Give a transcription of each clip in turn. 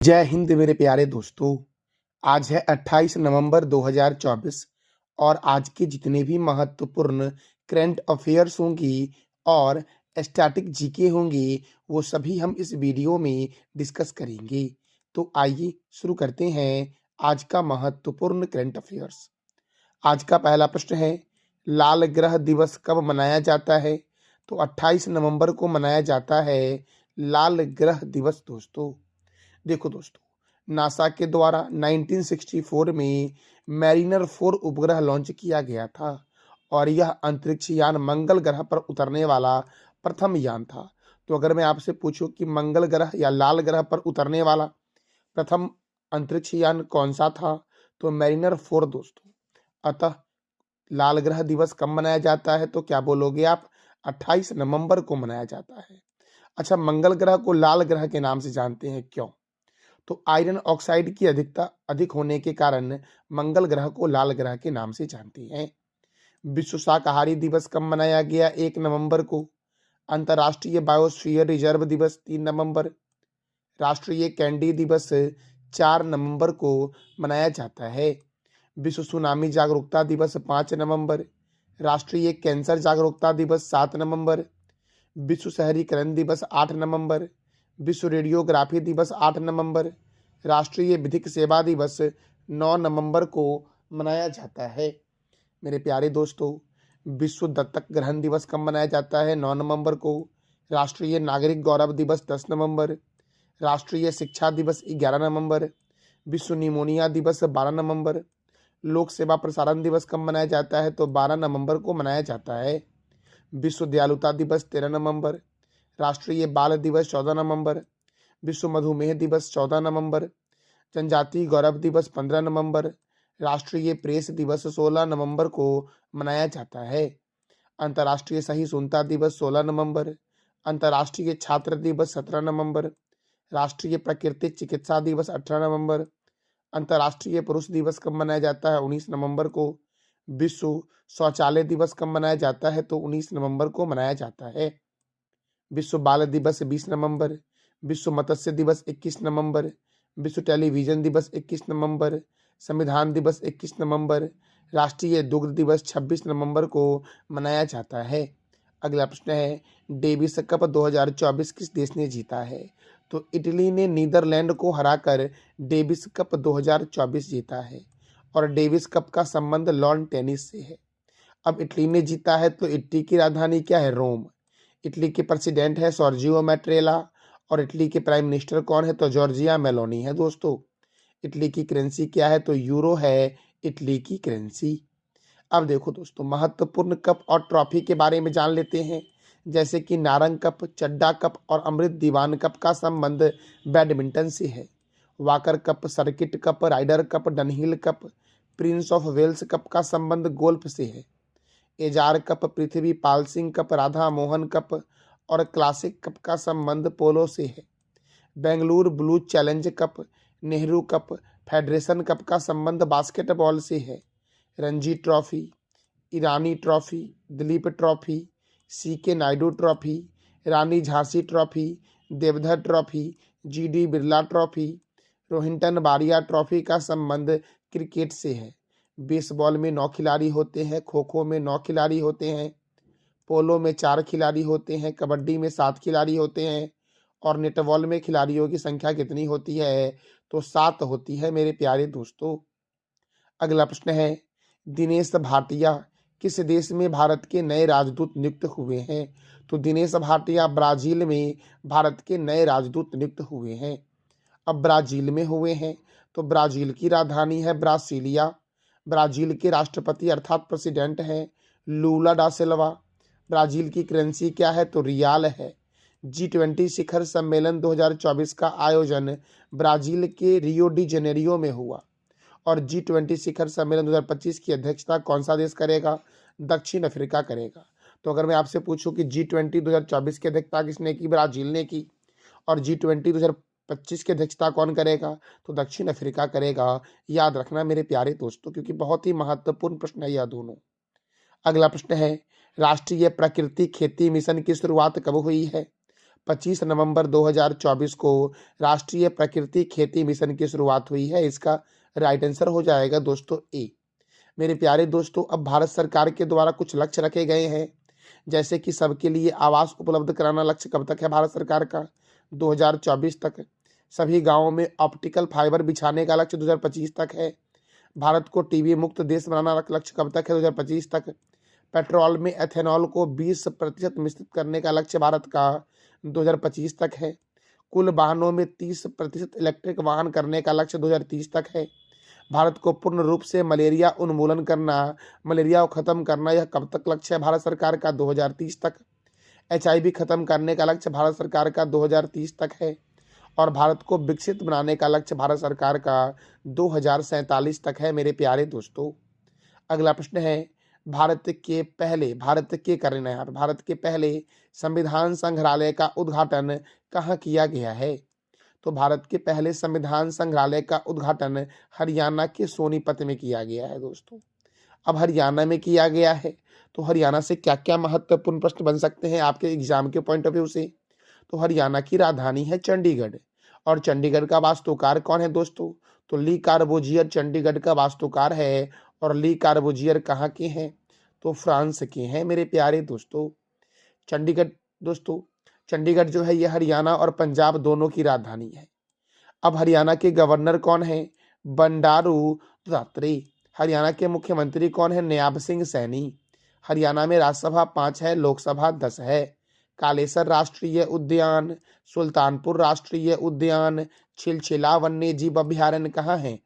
जय हिंद मेरे प्यारे दोस्तों। आज है 28 नवंबर 2024 और आज के जितने भी महत्वपूर्ण करंट अफेयर्स होंगी और स्टैटिक जीके होंगी वो सभी हम इस वीडियो में डिस्कस करेंगे। तो आइए शुरू करते हैं आज का महत्वपूर्ण करंट अफेयर्स। आज का पहला प्रश्न है, लाल ग्रह दिवस कब मनाया जाता है? तो 28 नवंबर को मनाया जाता है लाल ग्रह दिवस। दोस्तों देखो दोस्तों, नासा के द्वारा 1964 में मैरिनर 4 उपग्रह लॉन्च किया गया था और यह अंतरिक्ष यान मंगल ग्रह पर उतरने वाला प्रथम यान था। तो अगर मैं आपसे पूछूं कि मंगल ग्रह या लाल ग्रह पर उतरने वाला प्रथम अंतरिक्ष यान कौन सा था, तो मैरिनर 4 दोस्तों। अतः लाल ग्रह दिवस कब मनाया जाता है? तो क्या बोलोगे आप? 28 नवंबर को मनाया जाता है। अच्छा, मंगल ग्रह को लाल ग्रह के नाम से जानते हैं, क्यों? तो आयरन ऑक्साइड की अधिकता अधिक होने के कारण मंगल ग्रह को लाल ग्रह के नाम से जानते हैं। विश्व शाकाहारी दिवस कब मनाया गया? 1 नवंबर को। अंतर्राष्ट्रीय बायोस्फीयर रिजर्व दिवस 3 नवंबर। राष्ट्रीय कैंडी दिवस 4 नवंबर को मनाया जाता है। विश्व सुनामी जागरूकता दिवस 5 नवंबर। राष्ट्रीय कैंसर जागरूकता दिवस 7 नवंबर। विश्व शहरीकरण दिवस 8 नवंबर। विश्व रेडियोग्राफी दिवस 8 नवंबर। राष्ट्रीय विधिक सेवा दिवस 9 नवंबर को मनाया जाता है। मेरे प्यारे दोस्तों, विश्व दत्तक ग्रहण दिवस कब मनाया जाता है? 9 नवंबर को। राष्ट्रीय नागरिक गौरव दिवस 10 नवंबर। राष्ट्रीय शिक्षा दिवस 11 नवंबर। विश्व निमोनिया दिवस 12 नवंबर। लोक सेवा प्रसारण दिवस कब मनाया जाता है? तो 12 नवंबर को मनाया जाता है। विश्व दयालुता दिवस 13 नवंबर। राष्ट्रीय बाल दिवस 14 नवंबर। विश्व मधुमेह दिवस 14 नवंबर। जनजातीय गौरव दिवस 15 नवंबर। राष्ट्रीय प्रेस दिवस 16 नवंबर को मनाया जाता है। अंतर्राष्ट्रीय सहिष्णुता दिवस 16 नवंबर। अंतर्राष्ट्रीय छात्र दिवस 17 नवंबर। राष्ट्रीय प्राकृतिक चिकित्सा दिवस 18 नवंबर। अंतर्राष्ट्रीय पुरुष दिवस कब मनाया जाता है? 19 नवंबर को। विश्व शौचालय दिवस कब मनाया जाता है? तो 19 नवंबर को मनाया जाता है। विश्व बाल दिवस 20 नवंबर। विश्व मत्स्य दिवस 21 नवंबर। विश्व टेलीविजन दिवस 21 नवंबर। संविधान दिवस 21 नवंबर। राष्ट्रीय दुग्ध दिवस 26 नवंबर को मनाया जाता है। अगला प्रश्न है, डेविस कप 2024 किस देश ने जीता है? तो इटली ने नीदरलैंड को हराकर डेविस कप 2024 जीता है और डेविस कप का संबंध लॉन टेनिस से है। अब इटली ने जीता है तो इटली की राजधानी क्या है? रोम। इटली के प्रेसिडेंट है सर्जियो मैट्रेला और इटली के प्राइम मिनिस्टर कौन है? तो जॉर्जिया मेलोनी है। दोस्तों, इटली की करेंसी क्या है? तो यूरो है इटली की करेंसी। अब देखो दोस्तों, महत्वपूर्ण कप और ट्रॉफी के बारे में जान लेते हैं। जैसे कि नारंग कप, चड्डा कप और अमृत दीवान कप का संबंध बैडमिंटन से है। Walker cup, circuit cup, rider cup, Dunhill cup, Prince of Wales cup का संबंध गोल्फ से है। Ezra cup, Prithvi Pal Singh cup, Radha Mohan cup और क्लासिक कप का संबंध पोलो से है। Bengaluru blue challenge cup, Nehru cup, federation cup का संबंध बास्केटबॉल से है। Ranji trophy, Irani trophy, Dilip trophy, CK Naidu trophy, Rani Jhansi trophy, Deodhar trophy, GD Birla trophy, Rohinton बारिया ट्रॉफी का संबंध क्रिकेट से है। बेसबॉल में 9 खिलाड़ी होते हैं, खो खो में 9 खिलाड़ी होते हैं, पोलो में 4 खिलाड़ी होते हैं, कबड्डी में 7 खिलाड़ी होते हैं और नेटबॉल में खिलाड़ियों की संख्या कितनी होती है? तो 7 होती है मेरे प्यारे दोस्तों। अगला प्रश्न है, दिनेश भाटिया किस देश में भारत के नए राजदूत नियुक्त हुए हैं? तो दिनेश भाटिया ब्राजील में भारत के नए राजदूत नियुक्त हुए हैं। अब ब्राजील में हुए हैं तो ब्राजील की राजधानी है ब्रासीलिया। ब्राजील के राष्ट्रपति अर्थात प्रेसिडेंट हैं लूला डा सिल्वा। ब्राजील की करेंसी क्या है? तो रियाल है। G20 शिखर सम्मेलन 2024 का आयोजन ब्राजील के रियो डी जेनेरियो में हुआ और G20 शिखर सम्मेलन 2025 की अध्यक्षता कौन सा देश करेगा? दक्षिण अफ्रीका करेगा। तो अगर मैं आपसे पूछूं कि G20 2024 की अध्यक्षता किसने की? ब्राजील ने की। और G20 2025 की अध्यक्षता कौन करेगा? तो दक्षिण अफ्रीका करेगा। याद रखना मेरे प्यारे दोस्तों, क्योंकि बहुत ही महत्वपूर्ण प्रश्न है यह दोनों। अगला प्रश्न है, राष्ट्रीय प्राकृतिक खेती मिशन की शुरुआत कब हुई है? 25 नवंबर 2024 को राष्ट्रीय प्राकृतिक खेती मिशन की शुरुआत हुई है। इसका राइट आंसर हो जाएगा दोस्तों ए। मेरे प्यारे दोस्तों, अब भारत सरकार के द्वारा कुछ लक्ष्य रखे गए हैं, जैसे कि सबके लिए आवास उपलब्ध कराना। लक्ष्य कब तक है भारत सरकार का? 2024 तक। सभी गांवों में ऑप्टिकल फाइबर बिछाने का लक्ष्य 2025 तक है। भारत को टीबी मुक्त देश बनाना लक्ष्य कब तक है? 2025 तक। पेट्रोल में एथेनॉल को 20% मिश्रित करने का लक्ष्य भारत का 2025 तक है। कुल वाहनों में 30% इलेक्ट्रिक वाहन करने का लक्ष्य 2030 तक है। भारत को पूर्ण रूप से मलेरिया उन्मूलन करना, मलेरिया को खत्म करना, यह कब तक लक्ष्य है भारत सरकार का? 2030 तक। HIV खत्म करने का लक्ष्य भारत सरकार का 2030 तक है। और भारत को विकसित बनाने का लक्ष्य भारत सरकार का 2047 तक है। मेरे प्यारे दोस्तों, अगला प्रश्न है, भारत के पहले संविधान संग्रहालय का उद्घाटन कहाँ किया गया है? तो भारत के पहले संविधान संग्रहालय का उद्घाटन हरियाणा के सोनीपत में किया गया है दोस्तों। अब हरियाणा में किया गया है, तो हरियाणा से क्या क्या महत्वपूर्ण प्रश्न बन सकते हैं आपके एग्जाम के पॉइंट ऑफ व्यू से? तो हरियाणा की राजधानी है चंडीगढ़। और चंडीगढ़ का वास्तुकार कौन है दोस्तों? तो ली कार्बोजियर चंडीगढ़ का वास्तुकार है। और ली कार्बोजियर कहाँ के हैं? तो फ्रांस के हैं। मेरे प्यारे दोस्तों, चंडीगढ़ जो है यह हरियाणा और पंजाब दोनों की राजधानी है। अब हरियाणा के गवर्नर कौन है? बंडारू दत्तात्रेय। हरियाणा के मुख्यमंत्री कौन है? नायब सिंह सैनी। हरियाणा में राज्यसभा 5 है, लोकसभा 10 है। कालेसर राष्ट्रीय उद्यान, सुल्तानपुर राष्ट्रीय उद्यान, छिलछिला वन्य जीव अभ्यारण्य कहाँ है?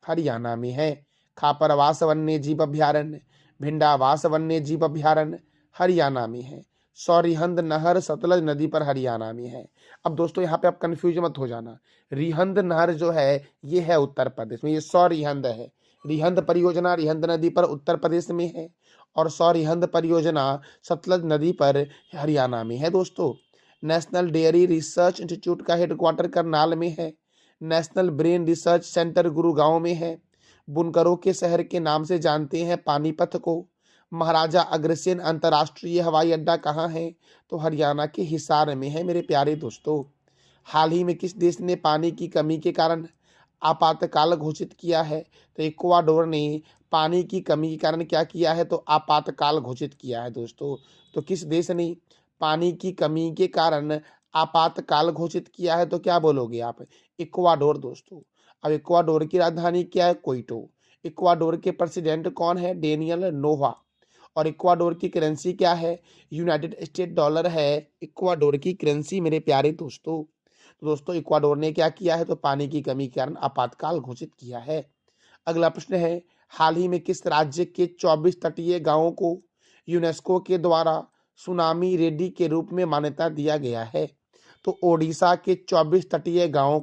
हरियाणा में है। खापरवास वन्य जीव अभ्यारण्य, भिंडावास वन्य जीव अभ्यारण्य हरियाणा में है। सौरिहंद नहर सतलज नदी पर हरियाणा में है। अब दोस्तों यहाँ पे आप कंफ्यूज मत हो जाना, रिहंद नहर जो है ये है उत्तर प्रदेश में, ये सौरिहंद है। रिहंद परियोजना रिहंद नदी पर उत्तर प्रदेश में है और सौरिहंद परियोजना सतलज नदी पर हरियाणा में है दोस्तों। नेशनल डेयरी रिसर्च इंस्टीट्यूट का हेडक्वार्टर करनाल में है। National brain research centre Gurgaon में है। बुनकरों के शहर के नाम से जानते हैं पानीपत को। महाराजा अग्रसेन अंतर्राष्ट्रीय हवाई अड्डा कहाँ है? तो हरियाणा के हिसार में है। मेरे प्यारे दोस्तों, हाल ही में किस देश ने पानी की कमी के कारण आपातकाल घोषित किया है? तो इक्वाडोर ने पानी की कमी के कारण क्या किया है? तो आपातकाल घोषित किया है दोस्तों। तो किस देश ने पानी की कमी के कारण आपातकाल घोषित किया है? तो क्या बोलोगे आप? इक्वाडोर दोस्तों। अब इक्वाडोर की राजधानी क्या है? क्विटो। इक्वाडोर के प्रेसिडेंट कौन है? डेनियल नोवा। और इक्वाडोर की करेंसी क्या है? यूनाइटेड स्टेट डॉलर है इक्वाडोर की करेंसी। मेरे प्यारे दोस्तों, इक्वाडोर ने क्या किया है? तो पानी की कमी के कारण आपातकाल घोषित किया है। अगला प्रश्न है, हाल ही में किस राज्य के 24 तटीय गांवों को यूनेस्को के द्वारा सुनामी रेडी के रूप में मान्यता दिया गया है? तो ओडिशा के 24 तटीय गांवों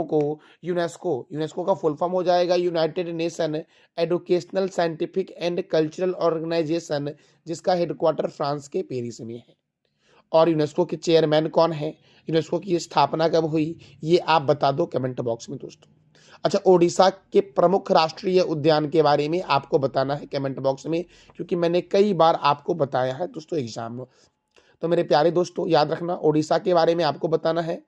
को यूनेस्को का फुल फॉर्म हो जाएगा united nation educational scientific and cultural organisation, जिसका हेडक्वार्टर फ्रांस के पेरिस में है। और यूनेस्को के चेयरमैन कौन है? यूनेस्को की स्थापना कब हुई? ये आप बता दो कमेंट बॉक्स में दोस्तों। अच्छा, ओडिशा के प्रमुख राष्ट्रीय उद्यान के बारे में आपको बताना है कमेंट बॉक्स में, क्योंकि मैंने कई बार आपको बताया है दोस्तों एग्जाम में। तो मेरे प्यारे दोस्तों, याद रखना, ओडिशा के बारे में आपको बताना है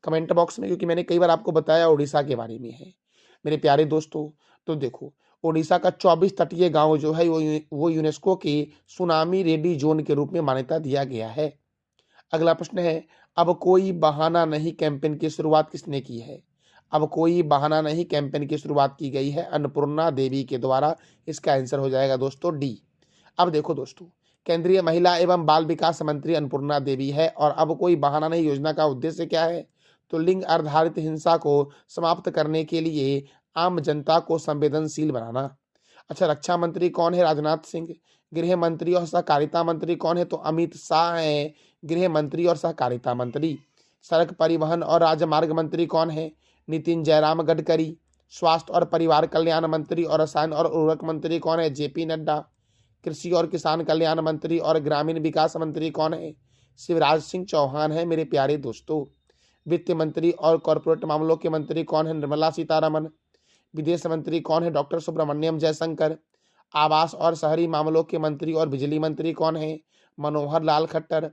कमेंट बॉक्स में, क्योंकि मैंने कई बार आपको बताया ओडिशा के बारे में है। मेरे प्यारे दोस्तों, तो देखो, ओडिशा का 24 तटीय गांव जो है वो यूनेस्को के सुनामी रेडी जोन के रूप में मान्यता दिया गया है। अगला प्रश्न है, अब कोई बहाना नहीं कैंपेन की शुरुआत किसने की है? अब कोई बहाना नहीं कैंपेन की शुरुआत की गई है अन्नपूर्णा देवी के द्वारा। इसका आंसर हो जाएगा दोस्तों डी। अब देखो दोस्तों, केंद्रीय महिला एवं बाल विकास मंत्री अन्नपूर्णा देवी है। और अब कोई बहाना नहीं योजना का उद्देश्य क्या है? तो लिंग आधारित हिंसा को समाप्त करने के लिए आम जनता को संवेदनशील बनाना। अच्छा, रक्षा मंत्री कौन है? राजनाथ सिंह। गृह मंत्री और सहकारिता मंत्री कौन है? तो अमित शाह हैं गृह मंत्री और सहकारिता मंत्री। सड़क परिवहन और राजमार्ग मंत्री कौन है? नितिन जयराम गडकरी। स्वास्थ्य और परिवार कल्याण मंत्री और रसायन और उर्वरक मंत्री कौन है? जेपी नड्डा। कृषि और किसान कल्याण मंत्री और ग्रामीण विकास मंत्री कौन है? शिवराज सिंह चौहान है। मेरे प्यारे दोस्तों, वित्त मंत्री और कॉर्पोरेट मामलों के मंत्री कौन है? निर्मला सीतारमन। विदेश मंत्री कौन है? डॉक्टर सुब्रमण्यम जयशंकर। आवास और शहरी मामलों के मंत्री और बिजली मंत्री कौन है? मनोहर लाल खट्टर।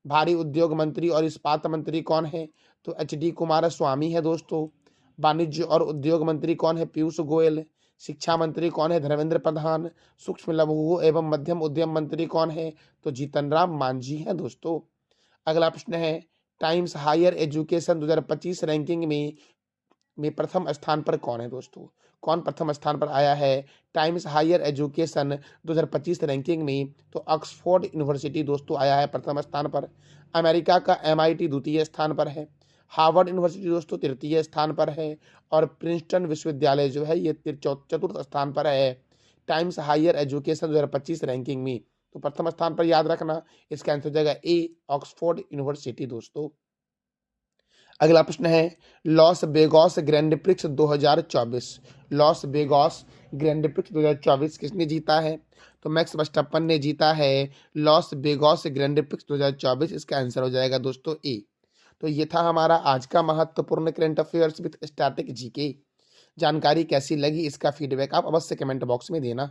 भारी उद्योग मंत्री और इस्पात मंत्री कौन है? तो एच.डी. कुमारस्वामी है दोस्तों। वाणिज्य और उद्योग मंत्री कौन है? पीयूष गोयल। शिक्षा मंत्री कौन है? धर्मेंद्र प्रधान। सूक्ष्म लघु एवं मध्यम उद्यम मंत्री कौन है? तो जीतन राम मांझी है दोस्तों। अगला प्रश्न है, टाइम्स हायर एजुकेशन 2025 रैंकिंग में प्रथम स्थान पर कौन है दोस्तों? कौन प्रथम स्थान पर आया है टाइम्स हायर एजुकेशन 2025 रैंकिंग में? तो ऑक्सफोर्ड यूनिवर्सिटी दोस्तों आया है प्रथम स्थान पर। अमेरिका का MIT द्वितीय स्थान पर है। हार्वर्ड यूनिवर्सिटी दोस्तों तृतीय स्थान पर है। और प्रिंसटन विश्वविद्यालय जो है ये चतुर्थ स्थान पर है टाइम्स हायर एजुकेशन 2025 रैंकिंग में। तो प्रथम स्थान पर याद रखना, इसका आंसर हो जाएगा ए, ऑक्सफोर्ड यूनिवर्सिटी दोस्तों। अगला प्रश्न है, Las Vegas grand prix 2024। Las Vegas grand prix 2024 किसने जीता है? तो मैक्स वर्स्टैपन ने जीता है लॉस वेगास ग्रैंड प्रिक्स 2024। इसका आंसर हो जाएगा दोस्तों ए। तो ये था हमारा आज का महत्वपूर्ण current affairs with static GK. जानकारी कैसी लगी इसका फीडबैक आप अवश्य कमेंट बॉक्स में देना।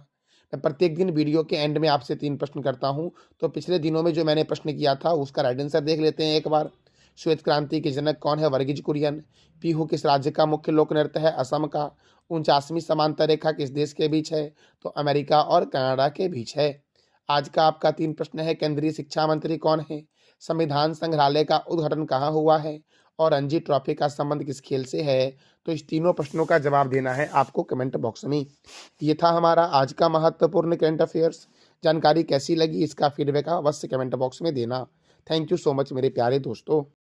मैं प्रत्येक दिन वीडियो के एंड में आपसे 3 प्रश्न करता हूं, तो पिछले दिनों में जो मैंने प्रश्न किया था उसका राइट आंसर देख लेते हैं एक बार। श्वेत क्रांति के जनक कौन है? वर्गीज कुरियन। पीहू किस राज्य का मुख्य लोक नृत्य है? असम का। 49वीं समांतर रेखा किस देश के बीच है? तो अमेरिका और कनाडा के बीच है। आज का आपका 3 प्रश्न है, केंद्रीय शिक्षा मंत्री कौन है? संविधान संग्रहालय का उद्घाटन कहाँ हुआ है? और रणजी ट्रॉफी का संबंध किस खेल से है? तो इस तीनों प्रश्नों का जवाब देना है आपको कमेंट बॉक्स में। ये था हमारा आज का महत्वपूर्ण करंट अफेयर्स। जानकारी कैसी लगी इसका फीडबैक अवश्य कमेंट बॉक्स में देना। थैंक यू सो मच मेरे प्यारे दोस्तों।